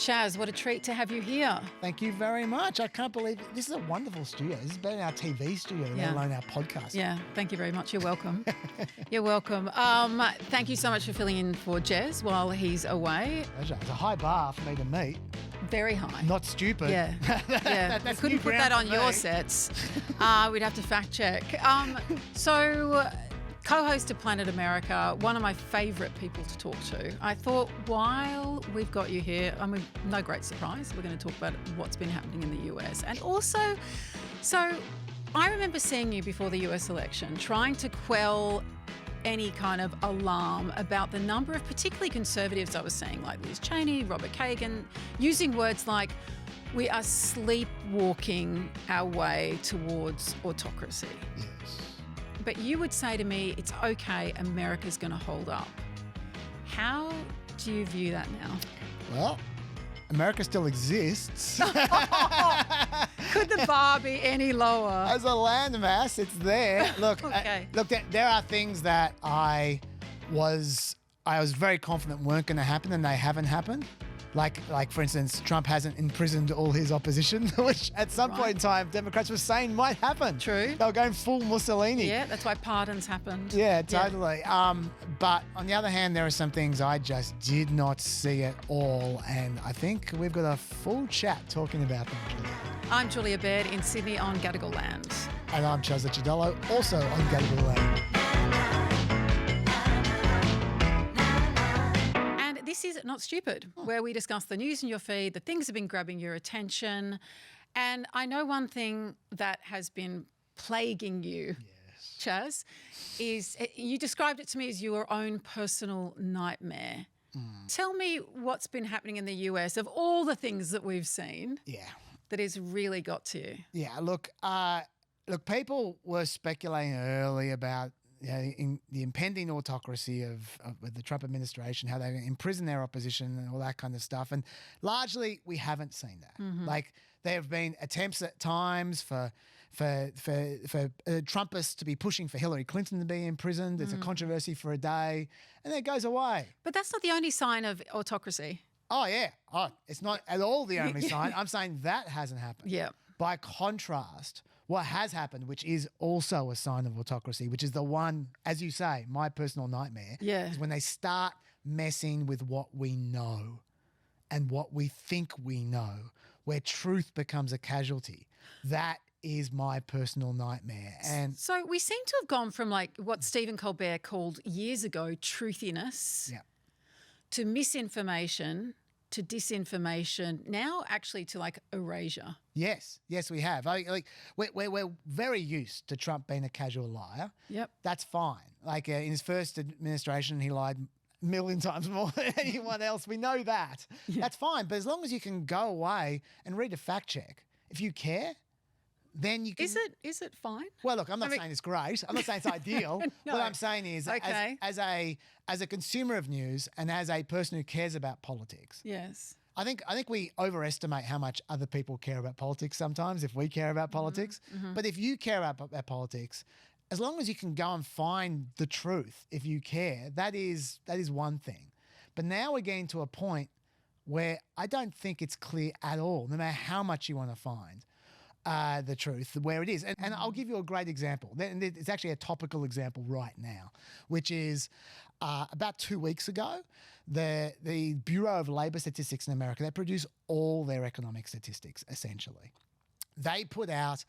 Chaz, what a treat to have you here. Thank you very much. I can't believe it. This is a wonderful studio. This is better than our TV studio, let alone our podcast. Yeah, thank you very much. You're welcome. You're welcome. Thank you so much for filling in for Jez while he's away. Pleasure. It's a high bar for me to meet. Very high. Not stupid. Yeah. Yeah. That's couldn't new put ground that on for your me. sets. We'd have to fact check. So co-host of Planet America, one of my favourite people to talk to. I thought while we've got you here, I mean, no great surprise, we're going to talk about what's been happening in the US. And also, so I remember seeing you before the US election trying to quell any kind of alarm about the number of particularly conservatives I was seeing, like Liz Cheney, Robert Kagan, using words like, we are sleepwalking our way towards autocracy. Yes. But you would say to me, it's okay, America's going to hold up. How do you view that now? Well, America still exists. Could the bar be any lower? As a landmass, it's there. Look, Okay. There are things that I was very confident weren't going to happen, and they haven't happened. Like for instance, Trump hasn't imprisoned all his opposition, which at some point in time Democrats were saying might happen. True. They were going full Mussolini. Yeah, that's why pardons happened. Yeah, totally. But on the other hand, there are some things I just did not see at all, and I think we've got a full chat talking about them today. I'm Julia Baird in Sydney on Gadigal Land. And I'm Chaz Cidello, also on Gadigal Land. This is Not Stupid, where we discuss the news in your feed, the things that have been grabbing your attention. And I know one thing that has been plaguing you, Chaz, is you described it to me as your own personal nightmare. Tell me what's been happening in the US of all the things that we've seen that has really got to you. Yeah, look, people were speculating early about in the impending autocracy of the Trump administration, how they're going to imprison their opposition and all that kind of stuff. And largely, we haven't seen that. Like, there have been attempts at times for Trumpists to be pushing for Hillary Clinton to be imprisoned. It's a controversy for a day, and then it goes away. But that's not the only sign of autocracy. Oh, yeah. Oh, it's not at all the only sign. I'm saying that hasn't happened. Yeah. By contrast, what has happened, which is also a sign of autocracy, which is the one, as you say, my personal nightmare, is when they start messing with what we know and what we think we know, where truth becomes a casualty. That is my personal nightmare. And so we seem to have gone from like what Stephen Colbert called years ago truthiness to misinformation to disinformation, now actually to like erasure. Yes, we have. We're very used to Trump being a casual liar. Yep. That's fine. Like in his first administration, he lied a million times more than anyone else. We know that. That's fine. But as long as you can go away and read a fact check, if you care, then you can. Is it fine? Well, look, I'm not saying it's great. I'm not saying it's ideal. No. What I'm saying is, as a consumer of news and as a person who cares about politics, yes, I think we overestimate how much other people care about politics sometimes if we care about politics. But if you care about politics, as long as you can go and find the truth, if you care, that is one thing. But now we're getting to a point where I don't think it's clear at all, no matter how much you want to find the truth, where it is. And I'll give you a great example. It's actually a topical example right now, which is about 2 weeks ago, the Bureau of Labor Statistics in America, they produce all their economic statistics, essentially. They put out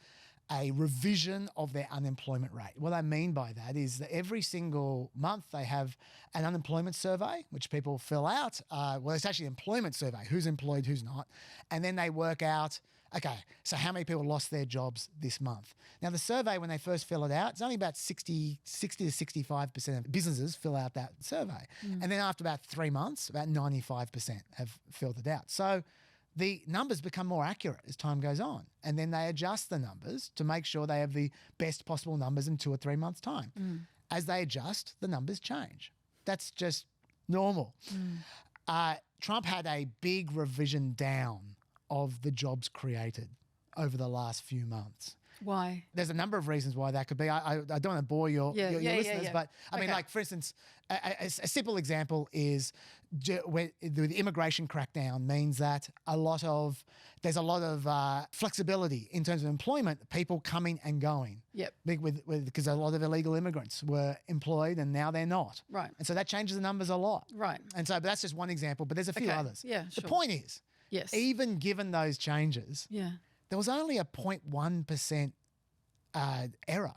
a revision of their unemployment rate. What I mean by that is that every single month they have an unemployment survey, which people fill out. Well, it's actually an employment survey, who's employed, who's not. And then they work out, okay, so how many people lost their jobs this month? Now, the survey, when they first fill it out, it's only about 60 to 65% of businesses fill out that survey. And then after about 3 months, about 95% have filled it out. So the numbers become more accurate as time goes on. And then they adjust the numbers to make sure they have the best possible numbers in 2 or 3 months' time. As they adjust, the numbers change. That's just normal. Trump had a big revision down of the jobs created over the last few months. Why? There's a number of reasons why that could be. I don't want to bore your listeners, but I mean, like, for instance, a simple example is the immigration crackdown means that there's a lot of flexibility in terms of employment, people coming and going. Yep. Because a lot of illegal immigrants were employed and now they're not. Right. And so that changes the numbers a lot. Right. And so, but that's just one example, but there's a few others. Yeah, The sure. point is, Yes. even given those changes, there was only a 0.1% error.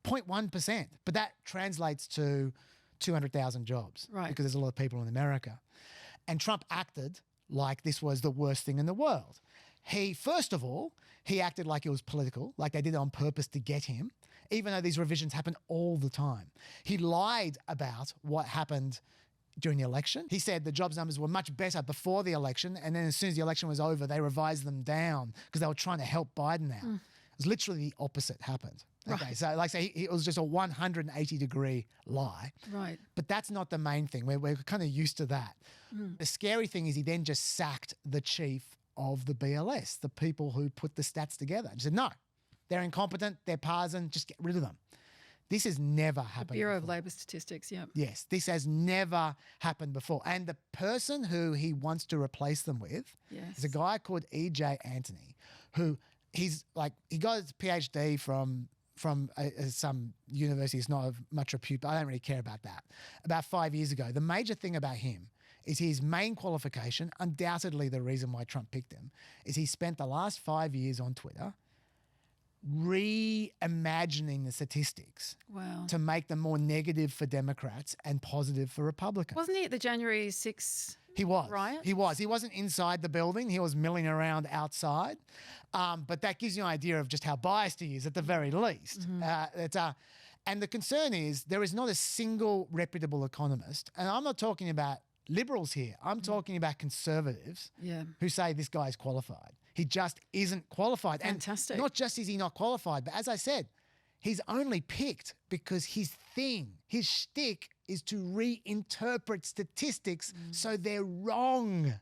0.1%. But that translates to 200,000 jobs. Right. Because there's a lot of people in America. And Trump acted like this was the worst thing in the world. First of all, he acted like it was political, like they did it on purpose to get him, even though these revisions happen all the time. He lied about what happened during the election. He said the jobs numbers were much better before the election, and then as soon as the election was over, they revised them down because they were trying to help Biden out. It was literally the opposite happened. Okay, Right. so like I say, it was just a 180-degree lie. Right. But that's not the main thing. We're kind of used to that. The scary thing is he then just sacked the chief of the BLS, the people who put the stats together. He said, no, they're incompetent, they're partisan, just get rid of them. This has never happened Bureau before. of Labour Statistics, yeah. Yes, this has never happened before. And the person who he wants to replace them with is a guy called E.J. Anthony, who he got his PhD from some university. It's not of much repute, but I don't really care about that. About 5 years ago, the major thing about him is his main qualification, undoubtedly the reason why Trump picked him, is he spent the last 5 years on Twitter reimagining the statistics to make them more negative for Democrats and positive for Republicans. Wasn't he at the January 6th He was. riot? He was. He wasn't inside the building. He was milling around outside. But that gives you an idea of just how biased he is at the very least. And the concern is there is not a single reputable economist, and I'm not talking about liberals here. I'm talking about conservatives who say this guy's qualified. He just isn't qualified. Fantastic. And not just is he not qualified, but as I said, he's only picked because his shtick is to reinterpret statistics so they're wrong.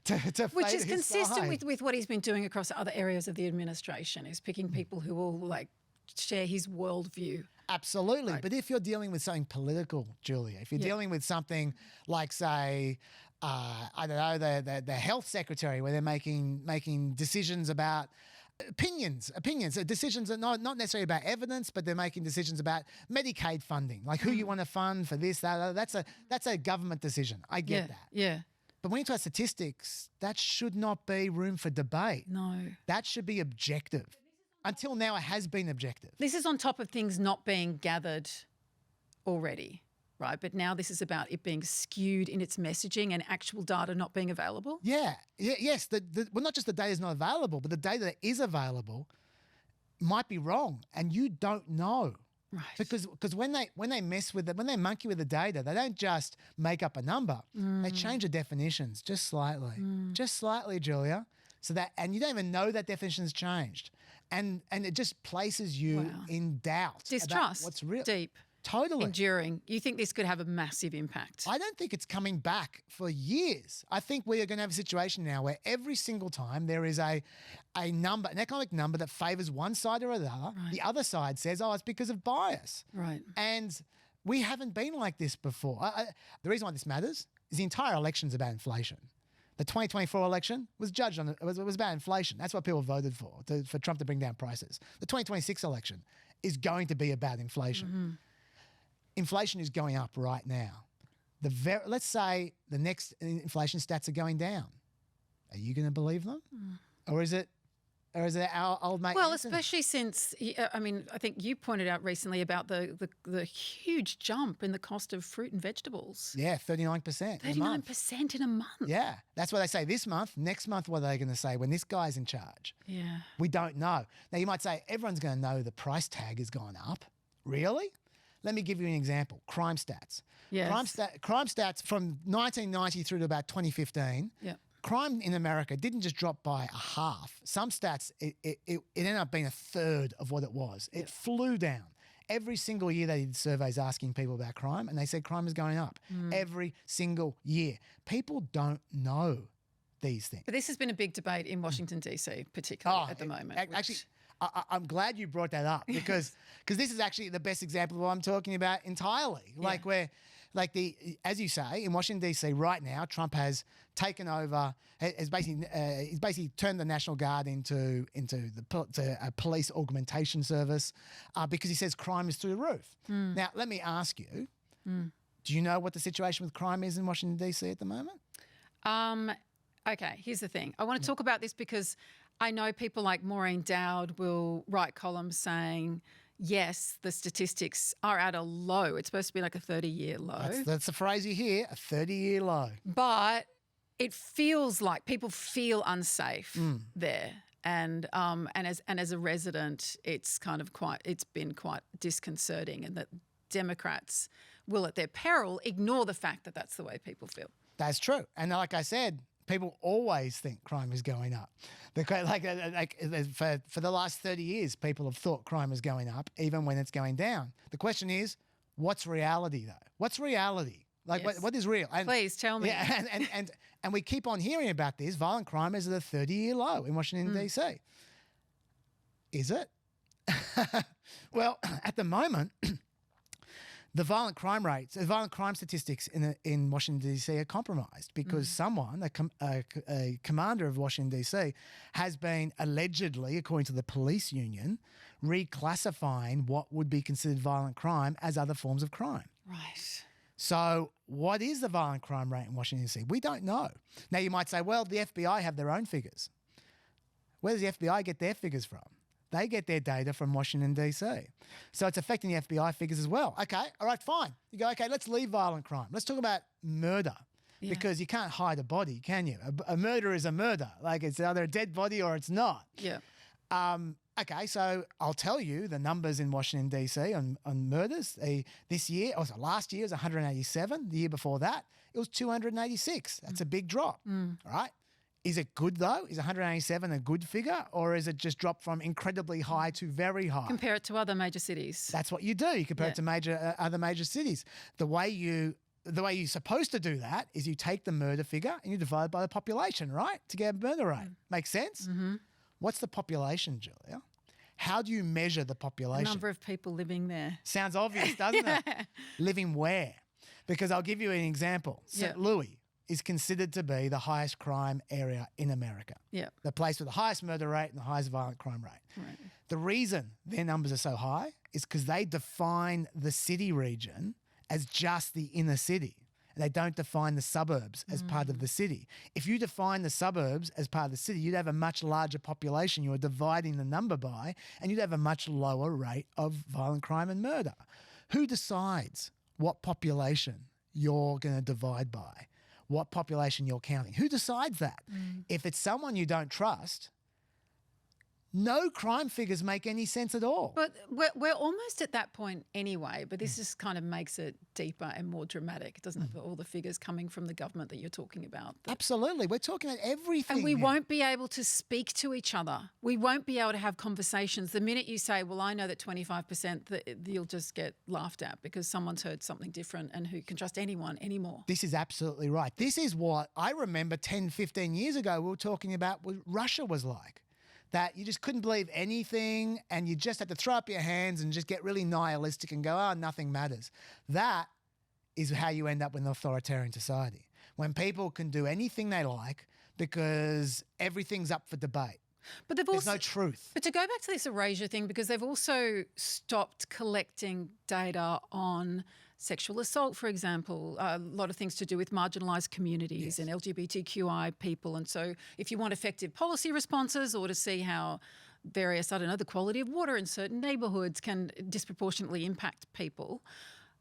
Which is his consistent side. with what he's been doing across other areas of the administration, is picking people who will share his worldview. Absolutely. Right. But if you're dealing with something political, Julia, if you're dealing with something like, say, I don't know, the health secretary, where they're making decisions about opinions, decisions that not necessarily about evidence, but they're making decisions about Medicaid funding, like who you want to fund for this, that. That's a government decision. I get that. Yeah. But when you talk statistics, that should not be room for debate. No. That should be objective. Until now, it has been objective. This is on top of things not being gathered already, right? But now this is about it being skewed in its messaging and actual data not being available. Yes. Well, not just the data is not available, but the data that is available might be wrong, and you don't know. Right. Because when they monkey with the data, they don't just make up a number. They change the definitions just slightly, Julia. And you don't even know that definition's changed. And it just places you in doubt. Distrust. About what's real. Deep. Totally. Enduring. You think this could have a massive impact? I don't think it's coming back for years. I think we are going to have a situation now where every single time there is a number, an economic number that favours one side or the other, the other side says, oh, it's because of bias. Right. And we haven't been like this before. The reason why this matters is the entire election's about inflation. The 2024 election was judged on it was about inflation. That's what people voted for Trump to bring down prices. The 2026 election is going to be about inflation. Inflation is going up right now. Let's say the next inflation stats are going down. Are you going to believe them, or is it our old mate? Well, Anthony? especially since I think you pointed out recently about the huge jump in the cost of fruit and vegetables. Yeah, 39%. 39% in a month. Yeah, that's what they say this month. Next month, what are they going to say when this guy's in charge? Yeah, we don't know. Now you might say everyone's going to know the price tag has gone up. Really? Let me give you an example. Crime stats. Yes. Crime stats from 1990 through to about 2015. Yeah. Crime in America didn't just drop by a half. Some stats, it ended up being a third of what it was. It flew down. Every single year they did surveys asking people about crime, and they said crime is going up every single year. People don't know these things. But this has been a big debate in Washington, D.C., particularly at the moment. Actually, I'm glad you brought that up because this is actually the best example of what I'm talking about entirely. Like where, like as you say, in Washington D.C. right now, Trump has taken over, he's basically turned the National Guard into a police augmentation service because he says crime is through the roof. Now, let me ask you, do you know what the situation with crime is in Washington D.C. at the moment? Okay, here's the thing. I want to talk about this because I know people like Maureen Dowd will write columns saying, yes, the statistics are at a low. It's supposed to be like a 30-year low. That's the phrase you hear, a 30-year low. But it feels like people feel unsafe there. And as a resident, it's been quite disconcerting, and that Democrats will at their peril ignore the fact that that's the way people feel. That's true. And like I said, people always think crime is going up. For the last 30 years, people have thought crime is going up, even when it's going down. The question is, what's reality, though? What's reality? Like, yes. what is real? And, please tell me. Yeah, and we keep on hearing about this. Violent crime is at a 30-year low in Washington, D.C. Is it? Well, at the moment, the violent crime statistics in Washington, D.C. are compromised because someone, a commander of Washington, D.C., has been allegedly, according to the police union, reclassifying what would be considered violent crime as other forms of crime. Right. So what is the violent crime rate in Washington, D.C.? We don't know. Now, you might say, well, the FBI have their own figures. Where does the FBI get their figures from? They get their data from Washington, D.C. So it's affecting the FBI figures as well. Okay, all right, fine. You go, okay, let's leave violent crime. Let's talk about murder because you can't hide a body, can you? A murder is a murder. Like, it's either a dead body or it's not. Yeah. Okay, so I'll tell you the numbers in Washington, D.C. on murders. Last year was 187. The year before that, it was 286. That's a big drop, all right? Is it good, though? Is 187 a good figure, or is it just dropped from incredibly high to very high? Compare it to other major cities. That's what you do. You compare it to other major cities. The way you're supposed to do that is you take the murder figure and you divide by the population, right, to get a murder rate. Make sense? Mm-hmm. What's the population, Julia? How do you measure the population? The number of people living there. Sounds obvious, doesn't it? Living where? Because I'll give you an example. St. Louis is considered to be the highest crime area in America. Yeah. The place with the highest murder rate and the highest violent crime rate. Right. The reason their numbers are so high is because they define the city region as just the inner city. And they don't define the suburbs as part of the city. If you define the suburbs as part of the city, you'd have a much larger population you're dividing the number by, and you'd have a much lower rate of violent crime and murder. Who decides what population you're going to divide by? What population you're counting? Who decides that? If it's someone you don't trust, no crime figures make any sense at all. But we're almost at that point anyway, but this just kind of makes it deeper and more dramatic, doesn't it? All the figures coming from the government that you're talking about. Absolutely. We're talking about everything. And we won't be able to speak to each other. We won't be able to have conversations. The minute you say, well, I know that 25%, you'll just get laughed at because someone's heard something different, and who can trust anyone anymore. This is absolutely right. This is what I remember 10, 15 years ago we were talking about what Russia was like. That you just couldn't believe anything and you just had to throw up your hands and just get really nihilistic and go, oh, nothing matters. That is how you end up with an authoritarian society, when people can do anything they like because everything's up for debate. But there's no truth. But to go back to this erasure thing, because they've also stopped collecting data on sexual assault, for example, a lot of things to do with marginalised communities and LGBTQI people. And so if you want effective policy responses or to see how various, the quality of water in certain neighbourhoods can disproportionately impact people,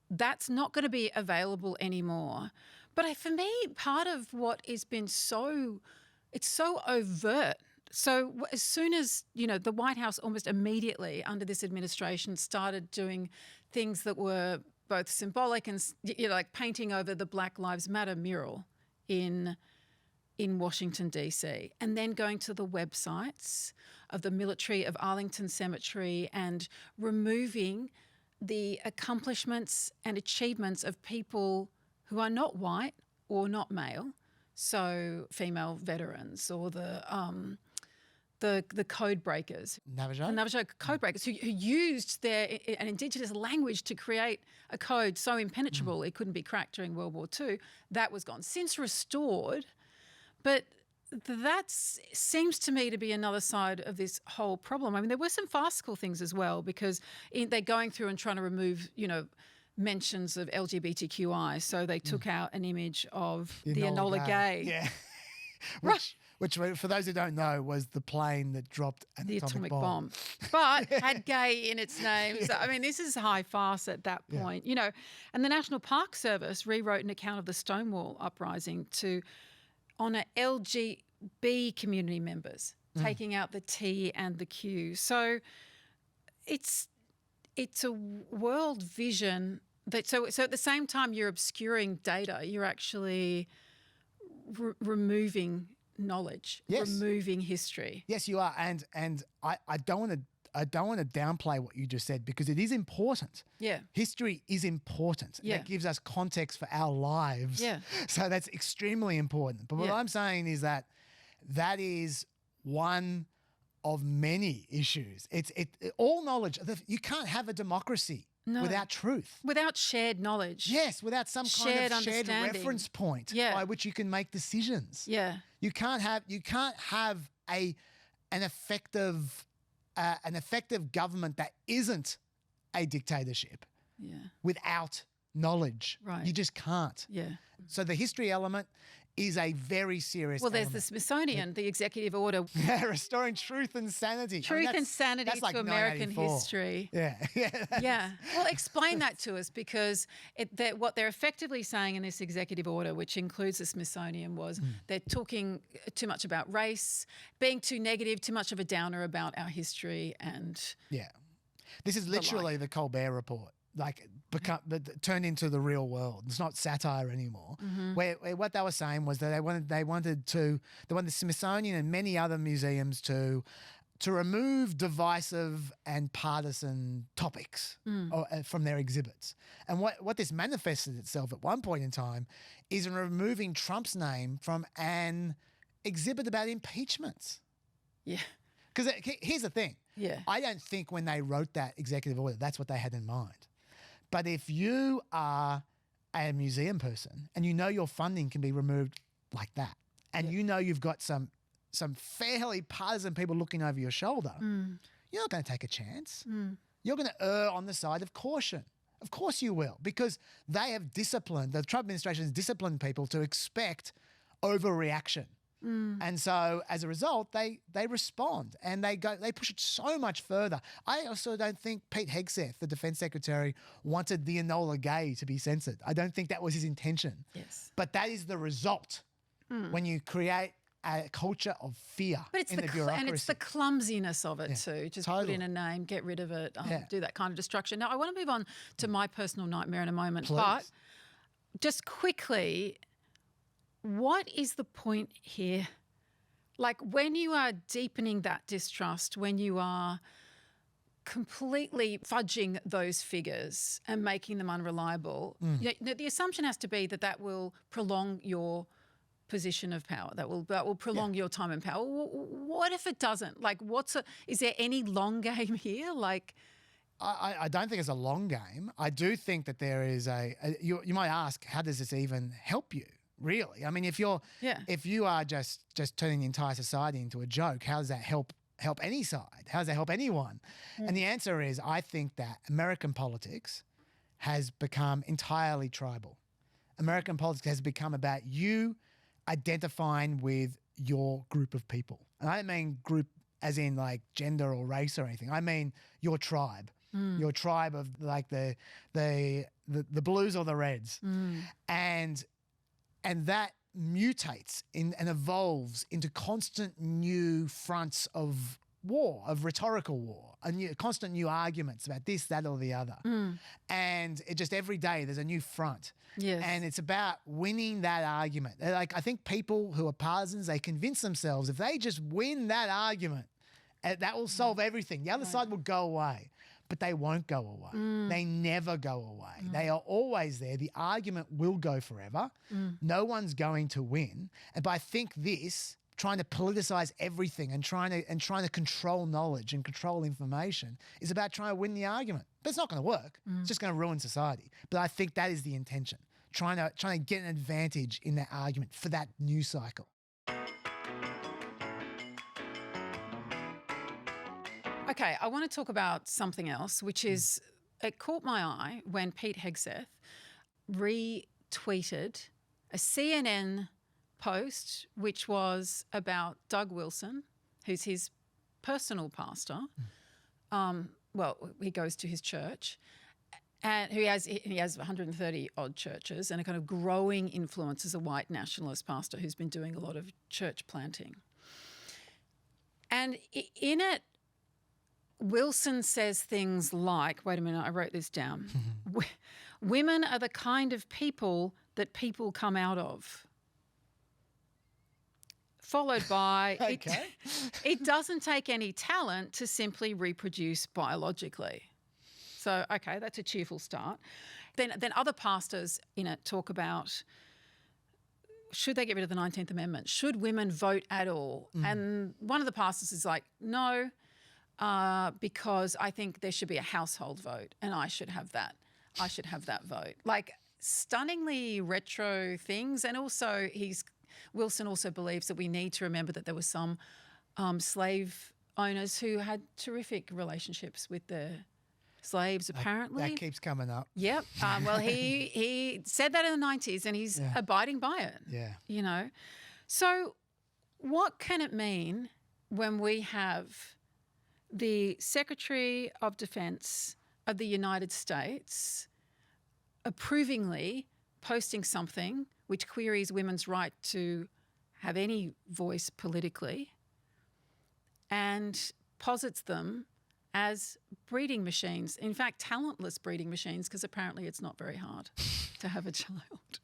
that's not going to be available anymore. But for me, part of what has been it's so overt. So as soon as, the White House almost immediately under this administration started doing things that were both symbolic and, like painting over the Black Lives Matter mural in Washington, D.C., and then going to the websites of the military of Arlington Cemetery and removing the accomplishments and achievements of people who are not white or not male, so female veterans or the the code breakers. Navajo? The Navajo code breakers who used an indigenous language to create a code so impenetrable it couldn't be cracked during World War II. That was gone. Since restored, but that seems to me to be another side of this whole problem. I mean, there were some farcical things as well because they're going through and trying to remove, mentions of LGBTQI. So they took out an image of the Enola Gay. Yeah. Right. Which, for those who don't know, was the plane that dropped an atomic bomb. But had gay in its name. So, I mean, this is high farce at that point, And the National Park Service rewrote an account of the Stonewall uprising to honour LGB community members, taking out the T and the Q. So it's a world vision that so at the same time you're obscuring data, you're actually removing knowledge, removing history. Yes, you are, and I don't want to downplay what you just said because it is important. Yeah, history is important. Yeah, it gives us context for our lives. Yeah, so that's extremely important. But what I'm saying is that is one of many issues. It's all knowledge. You can't have a democracy without truth. Without shared knowledge. Yes, without some kind of shared reference point by which you can make decisions. Yeah. You can't have an effective government that isn't a dictatorship without knowledge. Right. You just can't. Yeah. So the history element is a very serious there's the Smithsonian, the executive order. Restoring truth and sanity. Truth and sanity to American history. Yeah. Well, explain that to us because what they're effectively saying in this executive order, which includes the Smithsonian, was they're talking too much about race, being too negative, too much of a downer about our history and... Yeah. This is literally the Colbert Report. Turned into the real world. It's not satire anymore. Where what they were saying was that they wanted the Smithsonian and many other museums to remove divisive and partisan topics from their exhibits. And what this manifested itself at one point in time is in removing Trump's name from an exhibit about impeachments. Yeah. Because here's the thing. Yeah. I don't think when they wrote that executive order, that's what they had in mind. But if you are a museum person and your funding can be removed like that, and you've got some fairly partisan people looking over your shoulder, you're not going to take a chance. You're going to err on the side of caution. Of course you will, because the Trump administration has disciplined people to expect overreaction. And so as a result, they respond and they push it so much further. I also don't think Pete Hegseth, the defense secretary, wanted the Enola Gay to be censored. I don't think that was his intention. Yes. But that is the result when you create a culture of fear in the bureaucracy. And it's the clumsiness of it too. Just put in a name, get rid of it, do that kind of destruction. Now, I want to move on to my personal nightmare in a moment. Please. But just quickly... what is the point here? Like when you are deepening that distrust, when you are completely fudging those figures and making them unreliable, the assumption has to be that will prolong your position of power. That will prolong your time in power. What if it doesn't? Like, is there any long game here? Like, I don't think it's a long game. I do think that there is you might ask, how does this even help you? Really? I mean, if you are just turning the entire society into a joke, how does that help any side? How does that help anyone? And the answer is, I think that American politics has become entirely tribal. American politics has become about you identifying with your group of people. And I don't mean group as in like gender or race or anything. I mean your tribe. Your tribe of like the blues or the reds. And that mutates and evolves into constant new fronts of war, of rhetorical war, constant new arguments about this, that, or the other. And it just every day there's a new front. Yes. And it's about winning that argument. Like I think people who are partisans, they convince themselves if they just win that argument, that will solve everything. The other side will go away. But they won't go away. They never go away. They are always there. The argument will go forever. No one's going to win. But I think this trying to politicize everything and trying to control knowledge and control information is about trying to win the argument. But it's not going to work. It's just going to ruin society. But I think that is the intention, trying to get an advantage in that argument for that news cycle. Okay, I want to talk about something else, which is it caught my eye when Pete Hegseth retweeted a CNN post which was about Doug Wilson, who's his personal pastor. Well, he goes to his church, and he has 130 odd churches and a kind of growing influence as a white nationalist pastor who's been doing a lot of church planting. And in it, Wilson says things like, wait a minute, I wrote this down. Women are the kind of people that people come out of. Followed by, Okay. it doesn't take any talent to simply reproduce biologically. So, okay, that's a cheerful start. Then other pastors in it talk about, should they get rid of the 19th Amendment? Should women vote at all? And one of the pastors is like, no, because I think there should be a household vote and I should have that. I should have that vote. Like stunningly retro things. And also Wilson also believes that we need to remember that there were some slave owners who had terrific relationships with their slaves, apparently. That keeps coming up. Yep. Well, he said that in the 90s and he's abiding by it. Yeah. You know. So what can it mean when we have the Secretary of Defense of the United States approvingly posting something which queries women's right to have any voice politically and posits them as breeding machines, in fact, talentless breeding machines, because apparently it's not very hard to have a child.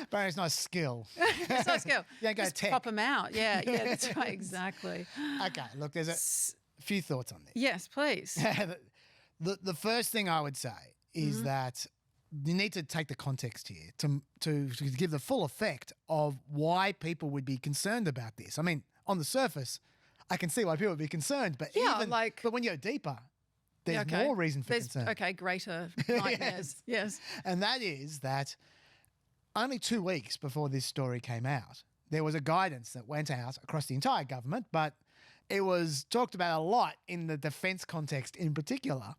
But it's not a skill. It's not a skill. You don't go Just tech. pop them out. Yeah, that's right, exactly. Okay, look, there's a few thoughts on this. Yes, please. The first thing I would say is that you need to take the context here to give the full effect of why people would be concerned about this. I mean, on the surface, I can see why people would be concerned, but but when you go deeper, there's more reason for concern. Okay, greater nightmares. Yes. And that is that only 2 weeks before this story came out, there was a guidance that went out across the entire government, but it was talked about a lot in the defence context in particular,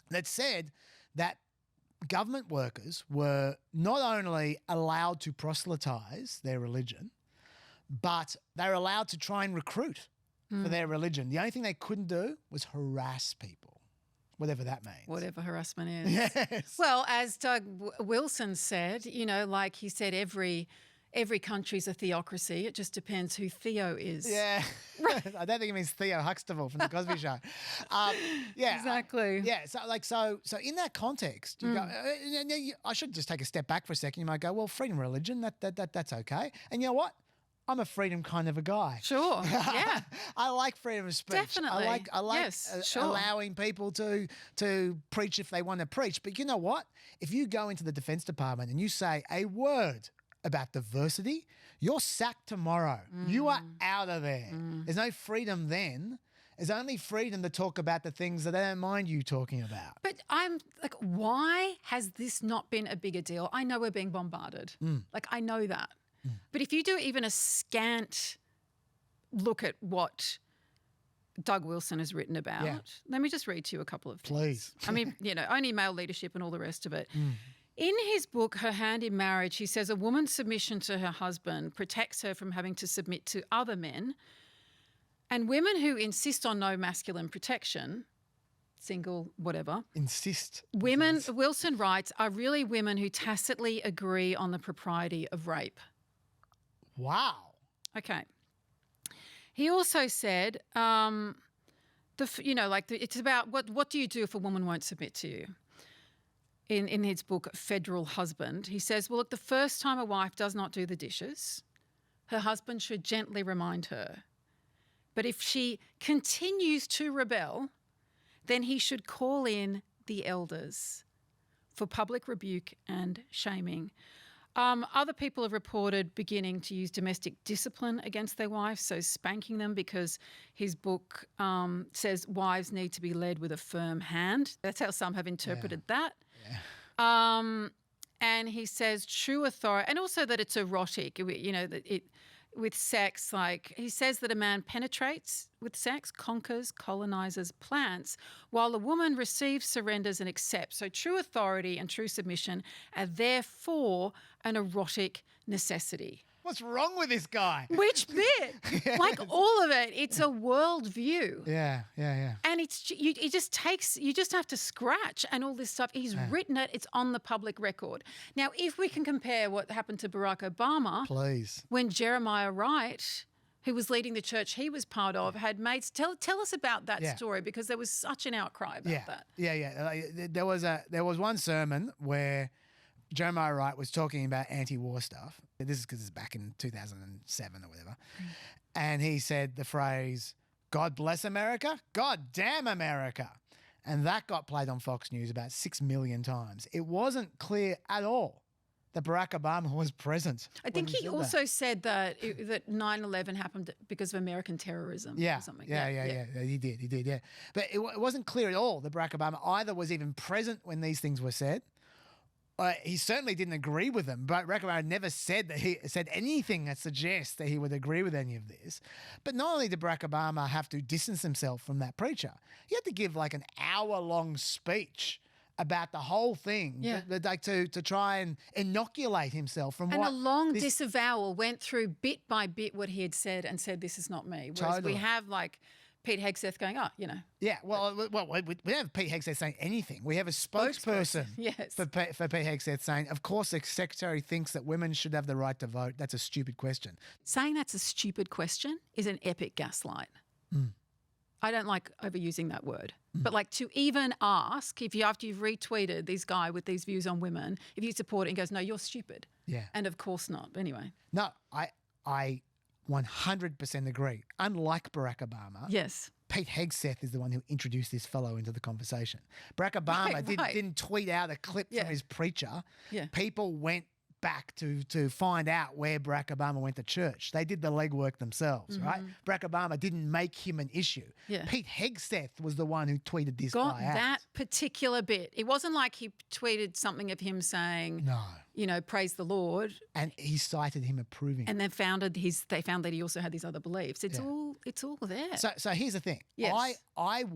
that said that government workers were not only allowed to proselytise their religion, but they were allowed to try and recruit for their religion. The only thing they couldn't do was harass people, whatever that means. Whatever harassment is. Yes. Well, as Doug Wilson said, you know, like he said, every country's a theocracy. It just depends who Theo is. Yeah. I don't think it means Theo Huxtable from The Cosby Show. Yeah. Exactly. So in that context, you go, I should just take a step back for a second. You might go, well, freedom of religion, that's okay. And you know what? I'm a freedom kind of a guy. Sure. Yeah. I like freedom of speech. Definitely. I like Yes, sure. allowing people to preach if they want to preach. But you know what? If you go into the Defence Department and you say a word about diversity, you're sacked tomorrow. You are out of there. There's no freedom then. There's only freedom to talk about the things that they don't mind you talking about. But I'm like, why has this not been a bigger deal? I know we're being bombarded. Like, I know that. But if you do even a scant look at what Doug Wilson has written about, let me just read to you a couple of things. Please. I mean, you know, only male leadership and all the rest of it. In his book, Her Hand in Marriage, he says a woman's submission to her husband protects her from having to submit to other men. And women who insist on no masculine protection, single, whatever. Insist. Women, Wilson writes, are really women who tacitly agree on the propriety of rape. Wow. Okay. He also said, it's about what do you do if a woman won't submit to you? In his book, Federal Husband, he says, well, look, the first time a wife does not do the dishes, her husband should gently remind her. But if she continues to rebel, then he should call in the elders for public rebuke and shaming. Other people have reported beginning to use domestic discipline against their wives, so spanking them, because his book says wives need to be led with a firm hand. That's how some have interpreted that. And he says true authority, and also that it's erotic, that it with sex, like he says that a man penetrates with sex, conquers, colonizes, plants, while a woman receives, surrenders, and accepts. So true authority and true submission are therefore an erotic necessity. What's wrong with this guy? Which bit? Like all of it. It's a worldview. Yeah. And you just have to scratch and all this stuff. He's written it. It's on the public record. Now, if we can compare what happened to Barack Obama. Please. When Jeremiah Wright, who was leading the church he was part of, had made. Tell us about that story, because there was such an outcry about that. Yeah. There was one sermon where Jeremiah Wright was talking about anti-war stuff. This is because it's back in 2007 or whatever. And he said the phrase, "God bless America, God damn America." And that got played on Fox News about 6 million times. It wasn't clear at all that Barack Obama was present. I think he also said that 9/11 happened because of American terrorism or something. Yeah. He did. But it wasn't clear at all that Barack Obama either was even present when these things were said. He certainly didn't agree with them, but Barack Obama never said that he said anything that suggests that he would agree with any of this. But not only did Barack Obama have to distance himself from that preacher, he had to give like an hour-long speech about the whole thing, to try and inoculate himself from a long disavowal, went through bit by bit what he had said and said, "This is not me." Whereas we have like Pete Hegseth going, Yeah, well, we don't have Pete Hegseth saying anything. We have a spokesperson for Pete Hegseth saying, of course, the secretary thinks that women should have the right to vote. That's a stupid question. Saying that's a stupid question is an epic gaslight. I don't like overusing that word. But like to even ask, after you've retweeted this guy with these views on women, if you support it and goes, "No, you're stupid." Yeah. And of course not. But anyway. No, I 100% agree. Unlike Barack Obama, yes, Pete Hegseth is the one who introduced this fellow into the conversation. Barack Obama didn't tweet out a clip from his preacher. Yeah. People went back to find out where Barack Obama went to church. They did the legwork themselves, right? Barack Obama didn't make him an issue. Yeah. Pete Hegseth was the one who tweeted this guy out. That particular bit. It wasn't like he tweeted something of him saying, praise the Lord. And he cited him approving. And then they found that he also had these other beliefs. It's all there. So here's the thing. Yes. I'd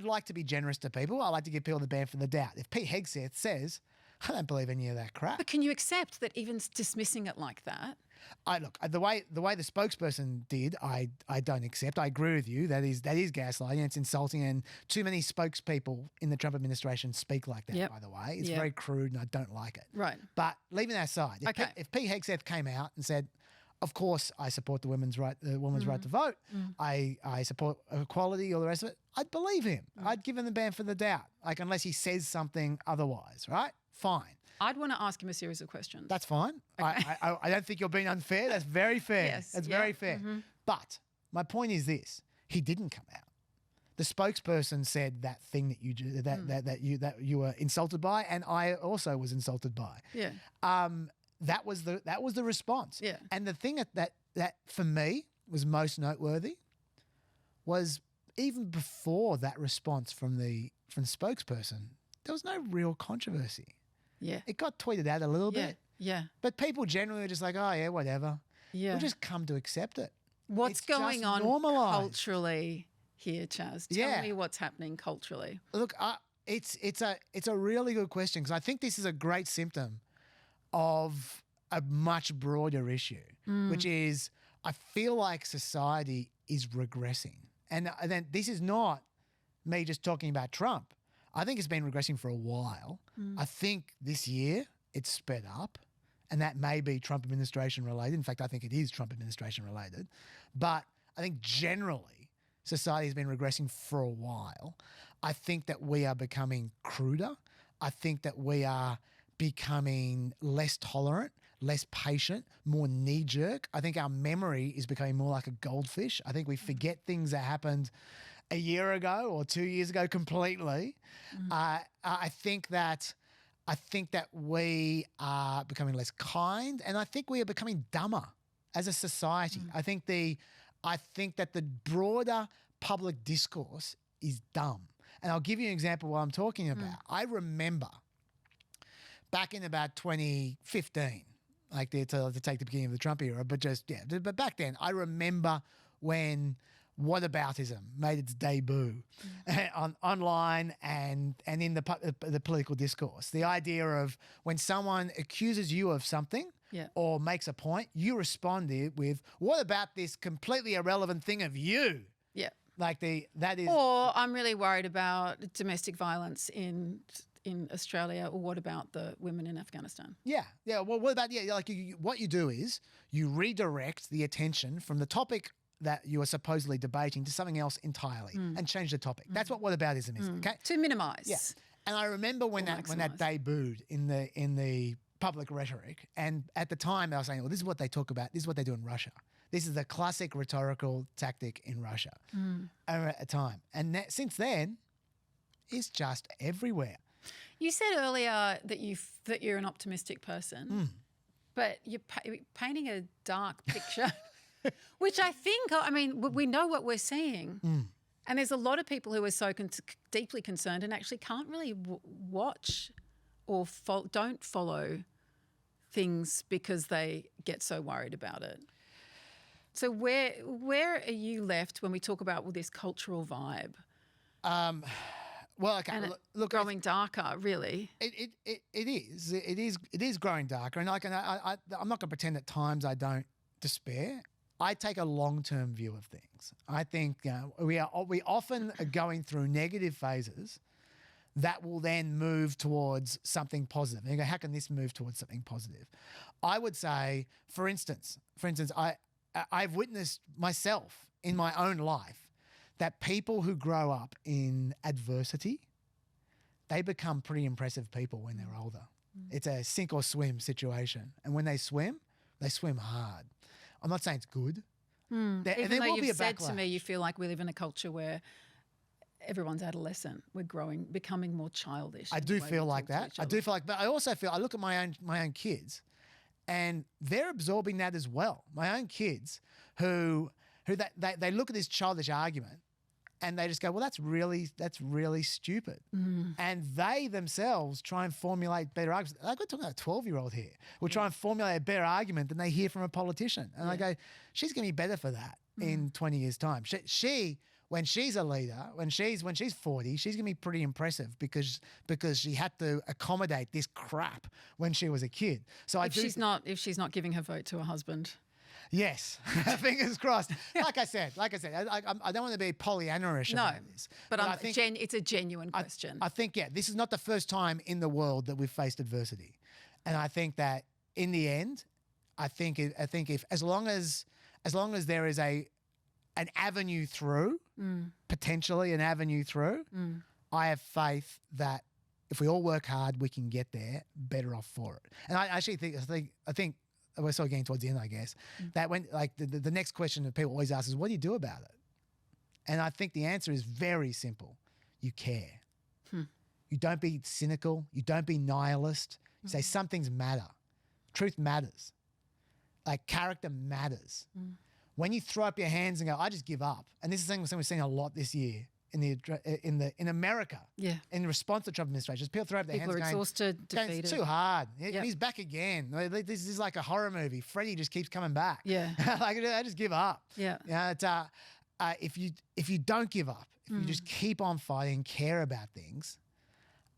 like to be generous to people. I like to give people the benefit of the doubt. If Pete Hegseth says, "I don't believe any of that crap," but can you accept that even dismissing it like that? The way the spokesperson did, I don't accept. I agree with you. That is gaslighting. It's insulting, and too many spokespeople in the Trump administration speak like that. By the way, it's very crude, and I don't like it. Right. But leaving that aside, if Pete Hegseth came out and said, "Of course, I support the women's right to vote. I support equality, all the rest of it," I'd believe him. I'd give him the benefit of the doubt. Like, unless he says something otherwise, right? Fine. I'd want to ask him a series of questions. That's fine. Okay. I don't think you're being unfair. That's very fair. Yes. That's very fair. But my point is this: he didn't come out. The spokesperson said that thing that you were insulted by, and I also was insulted by. Yeah. That was the response. Yeah. And the thing that for me was most noteworthy was even before that response from the spokesperson, there was no real controversy. Yeah. It got tweeted out a little bit. Yeah. But people generally were just like, "Oh yeah, whatever." Yeah. We'll just come to accept it. What's going on normalized culturally here, Chaz? Tell me what's happening culturally. Look, it's a really good question, because I think this is a great symptom of a much broader issue, which is I feel like society is regressing. And then this is not me just talking about Trump. I think it's been regressing for a while. I think this year it's sped up, and that may be Trump administration related. In fact, I think it is Trump administration related. But I think generally society has been regressing for a while. I think that we are becoming cruder. I think that we are becoming less tolerant, less patient, more knee-jerk. I think our memory is becoming more like a goldfish. I think we forget things that happened a year ago or 2 years ago completely. I think that I think that we are becoming less kind, and I think we are becoming dumber as a society. I think that the broader public discourse is dumb. And I'll give you an example of what I'm talking about. I remember back in about 2015, like to take the beginning of the Trump era, but back then, I remember when whataboutism made its debut online and in the political discourse. The idea of when someone accuses you of something or makes a point, you respond with, what about this completely irrelevant thing of you? Yeah. That is. Or I'm really worried about domestic violence in Australia, or what about the women in Afghanistan? Yeah. Well, what about what you do is you redirect the attention from the topic that you are supposedly debating to something else entirely and change the topic. That's what whataboutism is. Okay. To minimise. Yeah. And I remember when that debuted in the public rhetoric, and at the time I was saying, well, this is what they talk about. This is what they do in Russia. This is the classic rhetorical tactic in Russia at the time. And since then, it's just everywhere. You said earlier that you're an optimistic person, but you're painting a dark picture, which I think, we know what we're seeing. And there's a lot of people who are so deeply concerned and actually can't really watch or don't follow things because they get so worried about it. So where are you left when we talk about this cultural vibe? Well, okay. And look, growing darker, really. It is growing darker, and I'm not going to pretend at times I don't despair. I take a long-term view of things. I think we often are going through negative phases that will then move towards something positive. And you go, how can this move towards something positive? I would say, for instance, I've witnessed myself in my own life that people who grow up in adversity, they become pretty impressive people when they're older. It's a sink or swim situation. And when they swim hard. I'm not saying it's good. Even though you've said to me you feel like we live in a culture where everyone's adolescent. We're becoming more childish. I do feel like that. But I also feel, I look at my own kids, and they're absorbing that as well. My own kids who they look at this childish argument and they just go, well, that's really stupid. And they themselves try and formulate better arguments. I've got to talk about a 12-year-old here. We'll try and formulate a better argument than they hear from a politician. And I go, she's going to be better for that in 20 years' time. She when she's a leader, when she's 40, she's going to be pretty impressive because she had to accommodate this crap when she was a kid. So if she's not giving her vote to her husband. Yes, fingers crossed. Like I said, I don't want to be Pollyanna-ish about this. But I think it's a genuine question. I think, this is not the first time in the world that we've faced adversity. And I think that in the end, I think if as long as there is an avenue through, potentially an avenue through, I have faith that if we all work hard, we can get there better off for it. And I actually think we're sort of getting towards the end, I guess, that when the next question that people always ask is, what do you do about it? And I think the answer is very simple. You care. You don't be cynical. You don't be nihilist. You say some things matter. Truth matters. Like character matters. When you throw up your hands and go, I just give up. And this is something we're seeing a lot this year in America. Yeah. In response to the Trump administration, people throw up their hands. People are exhausted, defeated. It's too hard. He's back again. This is like a horror movie. Freddy just keeps coming back. Yeah. I just give up. Yeah. If you don't give up, if you just keep on fighting, care about things,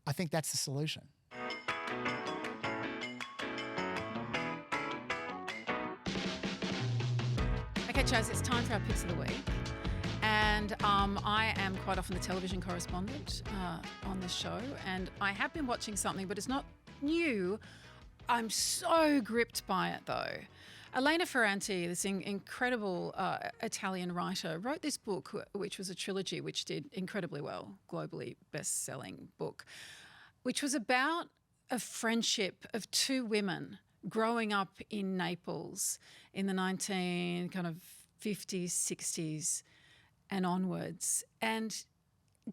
I think that's the solution. Okay, Chaz, it's time for our picks of the week. And I am quite often the television correspondent on this show. And I have been watching something, but it's not new. I'm so gripped by it, though. Elena Ferranti, this incredible Italian writer, wrote this book, which was a trilogy which did incredibly well, globally best-selling book, which was about a friendship of two women growing up in Naples in the 50s, 60s and onwards. And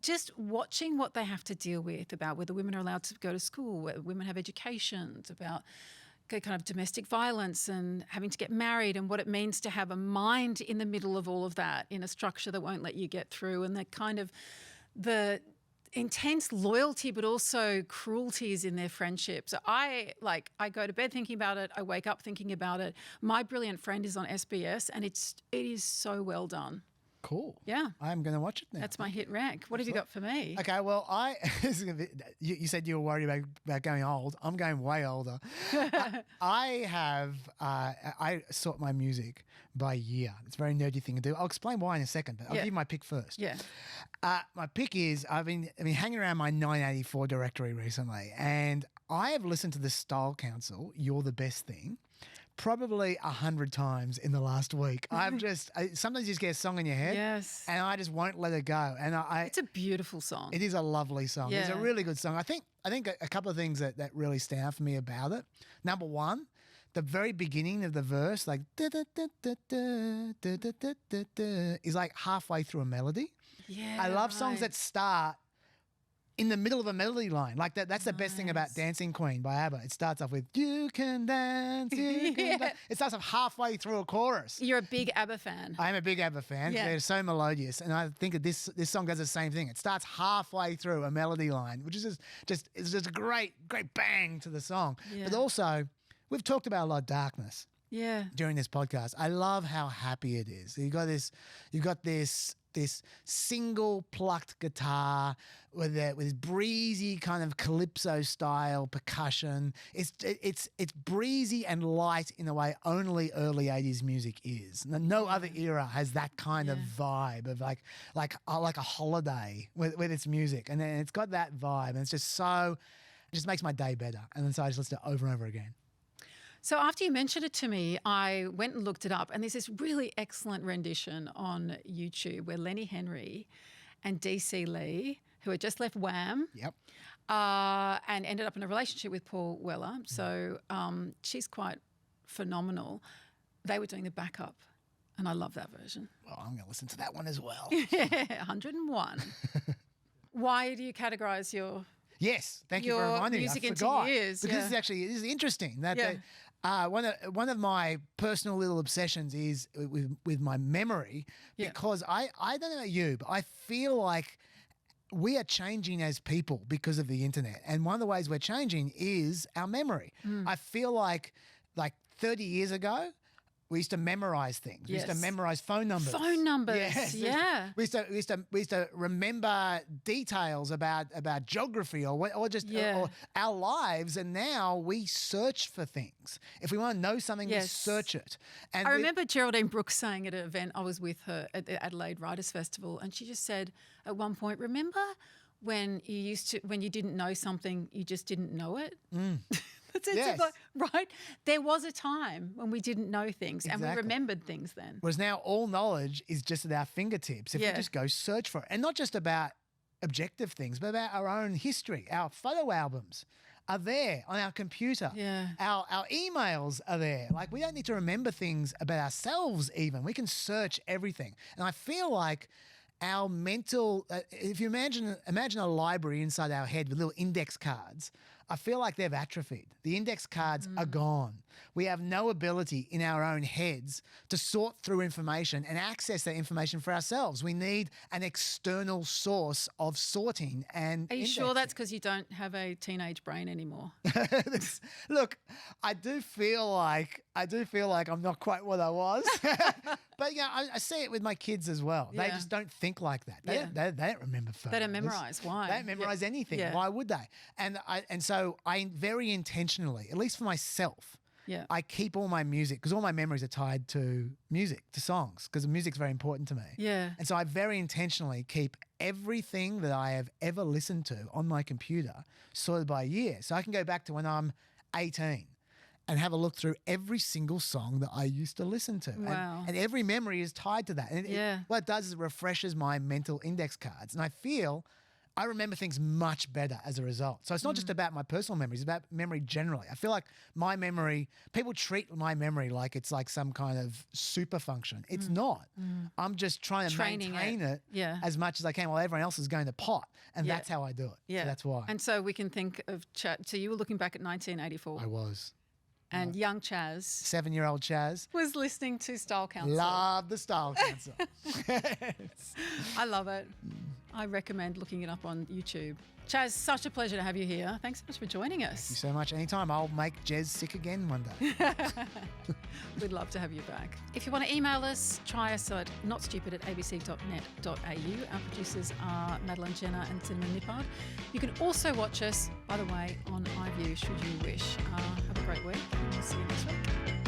just watching what they have to deal with about whether women are allowed to go to school, whether women have educations, about kind of domestic violence and having to get married and what it means to have a mind in the middle of all of that in a structure that won't let you get through, and the intense loyalty but also cruelties in their friendships. I go to bed thinking about it. I wake up thinking about it. My Brilliant Friend is on SBS and it is so well done. Cool. Yeah. I'm going to watch it now. That's my hit rank. What have you got for me? Okay, well, you said you were worried about going old. I'm going way older. I sort my music by year. It's a very nerdy thing to do. I'll explain why in a second, but I'll give you my pick first. Yeah. My pick is I've been hanging around my 1984 directory recently, and I have listened to the Style Council, You're the Best Thing, probably 100 times in the last week. Sometimes you just get a song in your head, yes, and I just won't let it go. And it's a beautiful song. It is a lovely song. Yeah. It's a really good song. I think a couple of things that really stand out for me about it. Number one, the very beginning of the verse, like is like halfway through a melody. Yeah, I love songs that start in the middle of a melody line. Like that's the best thing about Dancing Queen by ABBA. It starts off with, you can dance, you can dance. It starts off halfway through a chorus. You're a big ABBA fan. I am a big ABBA fan. Yeah. They're so melodious. And I think that this song does the same thing. It starts halfway through a melody line, which is it's just a great bang to the song. Yeah. But also, we've talked about a lot of darkness during this podcast. I love how happy it is. You've got this single plucked guitar with this breezy kind of calypso style percussion. It's breezy and light in a way only early 80s music is. No other era has that kind of vibe of like a holiday with its music. And then it's got that vibe, and it just makes my day better. And then so I just listen to it over and over again. So after you mentioned it to me, I went and looked it up, and there's this really excellent rendition on YouTube where Lenny Henry and DC Lee, who had just left Wham, and ended up in a relationship with Paul Weller, so she's quite phenomenal. They were doing the backup, and I love that version. Well, I'm going to listen to that one as well. 101. Why do you categorise your... Yes, thank you for reminding me. Music I into forgot. years, Because this is interesting. One of my personal little obsessions is with my memory, because I don't know about you, but I feel like we are changing as people because of the internet. And one of the ways we're changing is our memory. I feel like 30 years ago, we used to memorize things. We used to memorize phone numbers. Phone numbers, yes. yeah. We used to remember details about geography or our lives, and now we search for things. If we want to know something, we search it. And I remember Geraldine Brooks saying at an event I was with her at the Adelaide Writers Festival, and she just said at one point, remember when you didn't know something, you just didn't know it? That's it. Yes. Right? There was a time when we didn't know things and we remembered things then. Whereas now all knowledge is just at our fingertips if we just go search for it. And not just about objective things, but about our own history. Our photo albums are there on our computer. Yeah. Our emails are there. Like, we don't need to remember things about ourselves even. We can search everything. And I feel like our mental, if you imagine a library inside our head with little index cards, I feel like they've atrophied. The index cards are gone. We have no ability in our own heads to sort through information and access that information for ourselves. We need an external source of sorting and Are you indexing. sure that's because you don't have a teenage brain anymore? Look, I do feel like I'm not quite what I was. But I see it with my kids as well. They just don't think like that. They don't remember phone They don't numbers. memorize. Why? They don't memorize anything. Yeah. Why would they? And so I very intentionally, at least for myself, I keep all my music, because all my memories are tied to music, to songs, because music's very important to me. Yeah. And so I very intentionally keep everything that I have ever listened to on my computer sorted by year. So I can go back to when I'm 18 and have a look through every single song that I used to listen to. Wow. And every memory is tied to that. And what it does is it refreshes my mental index cards. And I feel I remember things much better as a result. So it's not just about my personal memories, it's about memory generally. I feel like my memory, people treat my memory like it's like some kind of super function. It's not. I'm just trying to maintain it as much as I can while everyone else is going to pot. And that's how I do it. Yeah. So that's why. And so we can think of so you were looking back at 1984. I was. And young Chaz 7-year-old Chaz was listening to Style Council. Love the Style Council. I love it. I recommend looking it up on YouTube. Chaz, such a pleasure to have you here. Thanks so much for joining us. Thank you so much. Anytime. I'll make Jez sick again one day. We'd love to have you back. If you want to email us, try us at notstupid@abc.net.au. Our producers are Madeline Jenner and Cinnamon Nippard. You can also watch us, by the way, on iView should you wish. Have a great week and we'll see you next week.